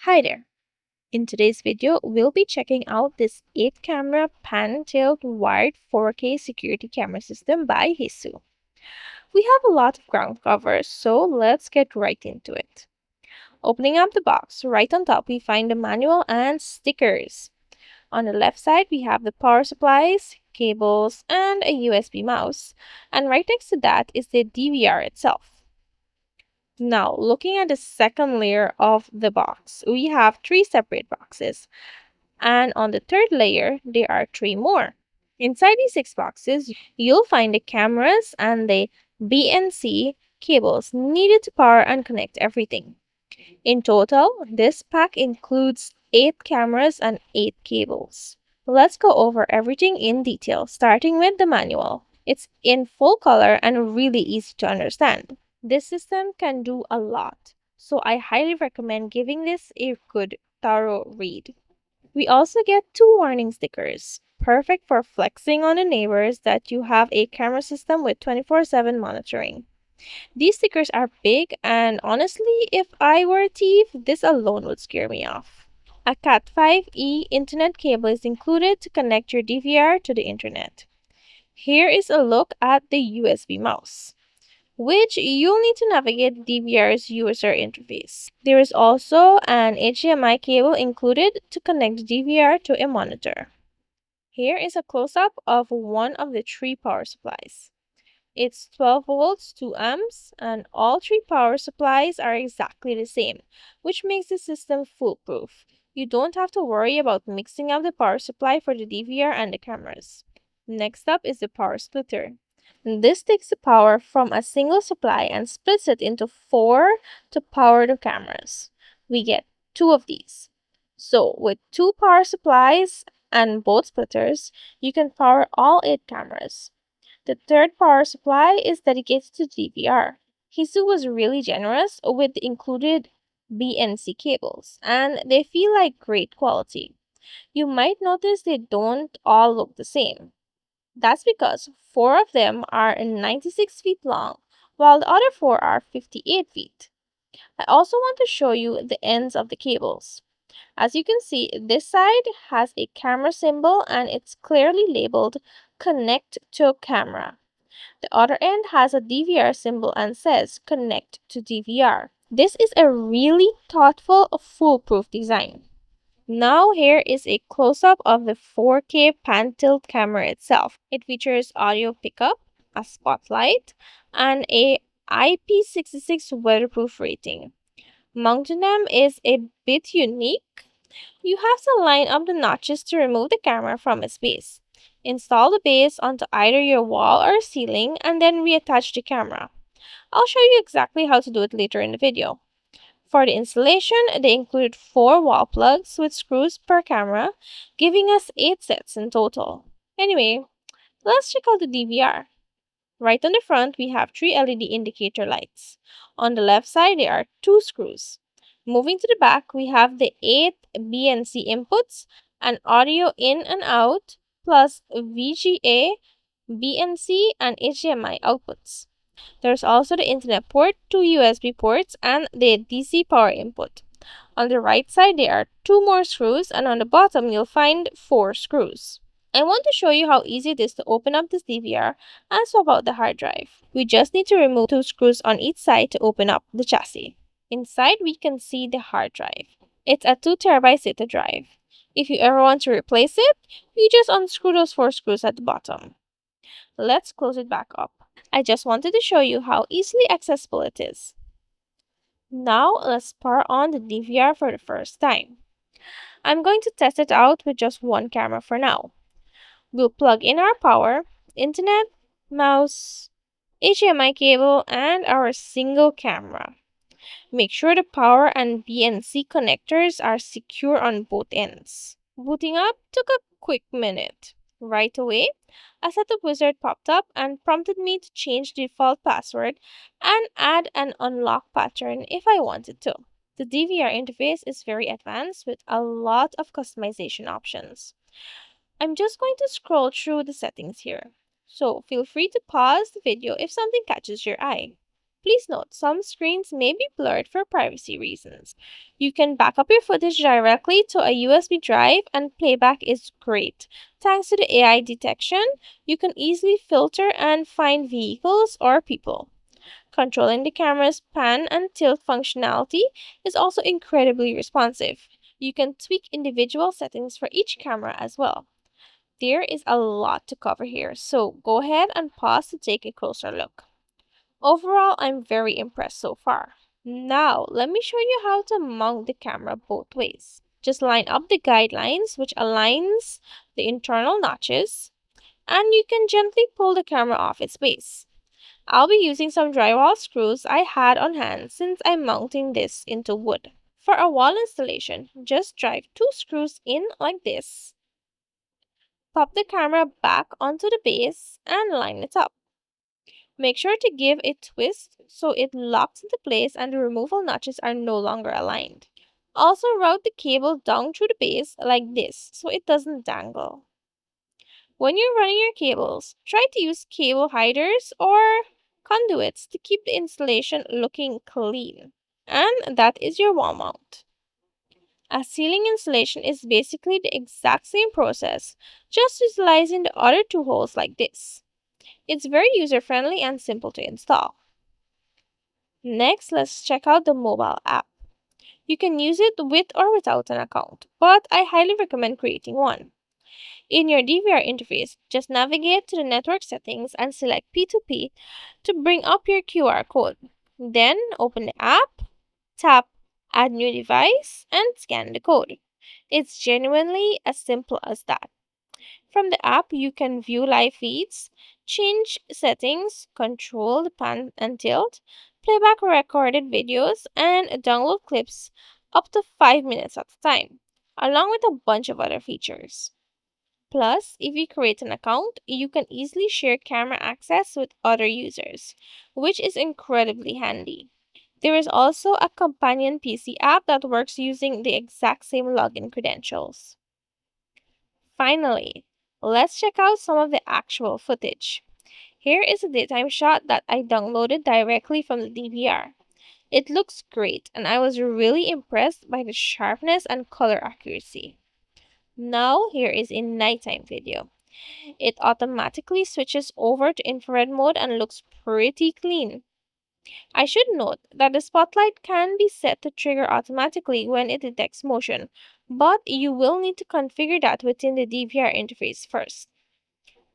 Hi there. In today's video, we'll be checking out this 8-camera pan-tilt wired 4K security camera system by Hiseeu. We have a lot of ground cover, so let's get right into it. Opening up the box, right on top we find the manual and stickers. On the left side, we have the power supplies, cables, and a USB mouse. And right next to that is the DVR itself. Now, looking at the second layer of the box, we have 3 separate boxes. And on the third layer, there are 3 more. Inside these 6 boxes, you'll find the cameras and the BNC cables needed to power and connect everything. In total, this pack includes 8 cameras and 8 cables. Let's go over everything in detail, starting with the manual. It's in full color and really easy to understand. This system can do a lot, so I highly recommend giving this a good, thorough read. We also get 2 warning stickers, perfect for flexing on the neighbors that you have a camera system with 24/7 monitoring. These stickers are big, and honestly, if I were a thief, this alone would scare me off. A Cat5e internet cable is included to connect your DVR to the internet. Here is a look at the USB mouse, which you'll need to navigate DVR's user interface. There is also an HDMI cable included to connect the DVR to a monitor. Here is a close-up of one of the 3 power supplies. It's 12 volts, 2 amps, and all 3 power supplies are exactly the same, which makes the system foolproof. You don't have to worry about mixing up the power supply for the DVR and the cameras. Next up is the power splitter. This takes the power from a single supply and splits it into 4 to power the cameras. We get 2 of these. So, with 2 power supplies and both splitters, you can power all 8 cameras. The third power supply is dedicated to DVR. Hiseeu was really generous with the included BNC cables, and they feel like great quality. You might notice they don't all look the same. That's because 4 of them are 96 feet long, while the other 4 are 58 feet. I also want to show you the ends of the cables. As you can see, this side has a camera symbol and it's clearly labeled Connect to Camera. The other end has a DVR symbol and says Connect to DVR. This is a really thoughtful, foolproof design. Now here is a close-up of the 4K pan-tilt camera itself. It features audio pickup, a spotlight, and a IP66 weatherproof rating. Mounting them is a bit unique. You have to line up the notches to remove the camera from its base. Install the base onto either your wall or ceiling and then reattach the camera. I'll show you exactly how to do it later in the video. For the installation, they included 4 wall plugs with screws per camera, giving us 8 sets in total. Anyway, let's check out the DVR. Right on the front, we have 3 LED indicator lights. On the left side, there are 2 screws. Moving to the back, we have the 8 BNC inputs and audio in and out, plus VGA, BNC, and HDMI outputs. There's also the internet port, 2 USB ports, and the DC power input. On the right side, there are 2 more screws, and on the bottom, you'll find 4 screws. I want to show you how easy it is to open up this DVR and swap out the hard drive. We just need to remove 2 screws on each side to open up the chassis. Inside, we can see the hard drive. It's a 2TB SATA drive. If you ever want to replace it, you just unscrew those 4 screws at the bottom. Let's close it back up. I just wanted to show you how easily accessible it is. Now, let's power on the DVR for the first time. I'm going to test it out with just one camera for now. We'll plug in our power, internet, mouse, HDMI cable, and our single camera. Make sure the power and BNC connectors are secure on both ends. Booting up took a quick minute. Right away, a setup wizard popped up and prompted me to change the default password and add an unlock pattern if I wanted to. The DVR interface is very advanced with a lot of customization options. I'm just going to scroll through the settings here, so feel free to pause the video if something catches your eye. Please note, some screens may be blurred for privacy reasons. You can back up your footage directly to a USB drive and playback is great. Thanks to the AI detection, you can easily filter and find vehicles or people. Controlling the camera's pan and tilt functionality is also incredibly responsive. You can tweak individual settings for each camera as well. There is a lot to cover here, so go ahead and pause to take a closer look. Overall, I'm very impressed so far. Now, let me show you how to mount the camera both ways. Just line up the guidelines, which aligns the internal notches, and you can gently pull the camera off its base. I'll be using some drywall screws I had on hand since I'm mounting this into wood. For a wall installation, just drive two screws in like this. Pop the camera back onto the base and line it up. Make sure to give a twist so it locks into place and the removal notches are no longer aligned. Also route the cable down through the base like this so it doesn't dangle. When you're running your cables, try to use cable hiders or conduits to keep the installation looking clean. And that is your wall mount. A ceiling installation is basically the exact same process, just utilizing the other two holes like this. It's very user-friendly and simple to install. Next, let's check out the mobile app. You can use it with or without an account, but I highly recommend creating one. In your DVR interface, just navigate to the network settings and select P2P to bring up your QR code. Then open the app, tap Add New Device, and scan the code. It's genuinely as simple as that. From the app, you can view live feeds, change settings, control the pan and tilt, playback recorded videos, and download clips up to 5 minutes at a time, along with a bunch of other features. Plus, if you create an account, you can easily share camera access with other users, which is incredibly handy. There is also a companion PC app that works using the exact same login credentials. Finally, let's check out some of the actual footage. Here is a daytime shot that I downloaded directly from the DVR. It looks great, and I was really impressed by the sharpness and color accuracy. Now, here is a nighttime video. It automatically switches over to infrared mode and looks pretty clean. I should note that the spotlight can be set to trigger automatically when it detects motion, but you will need to configure that within the DVR interface first.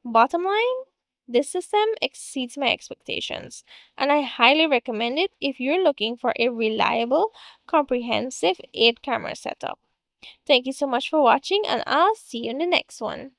Bottom line, this system exceeds my expectations, and I highly recommend it if you're looking for a reliable, comprehensive 8 camera setup. Thank you so much for watching, and I'll see you in the next one.